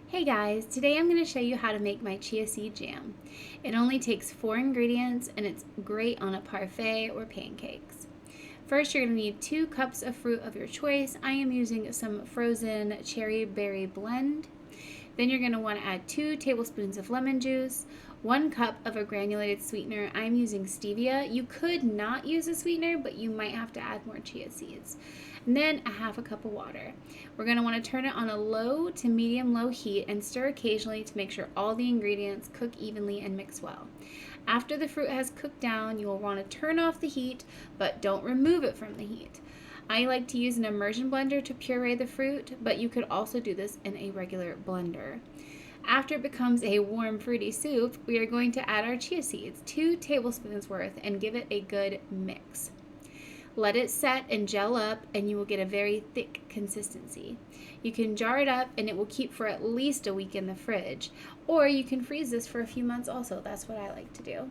Hey guys, today I'm going to show you how to make my chia seed jam. It only takes 4 ingredients and it's great on a parfait or pancakes. First, you're going to need 2 cups of fruit of your choice. I am using some frozen cherry berry blend. Then you're going to want to add 2 tablespoons of lemon juice, 1 cup of a granulated sweetener. I'm using stevia. You could not use a sweetener, but you might have to add more chia seeds. And then a half a cup of water. We're going to want to turn it on a low to medium low heat and stir occasionally to make sure all the ingredients cook evenly and mix well. After the fruit has cooked down, you will want to turn off the heat, but don't remove it from the heat. I like to use an immersion blender to puree the fruit, but you could also do this in a regular blender. After it becomes a warm, fruity soup, we are going to add our chia seeds, 2 tablespoons worth, and give it a good mix. Let it set and gel up, and you will get a very thick consistency. You can jar it up, and it will keep for at least a week in the fridge, or you can freeze this for a few months also. That's what I like to do.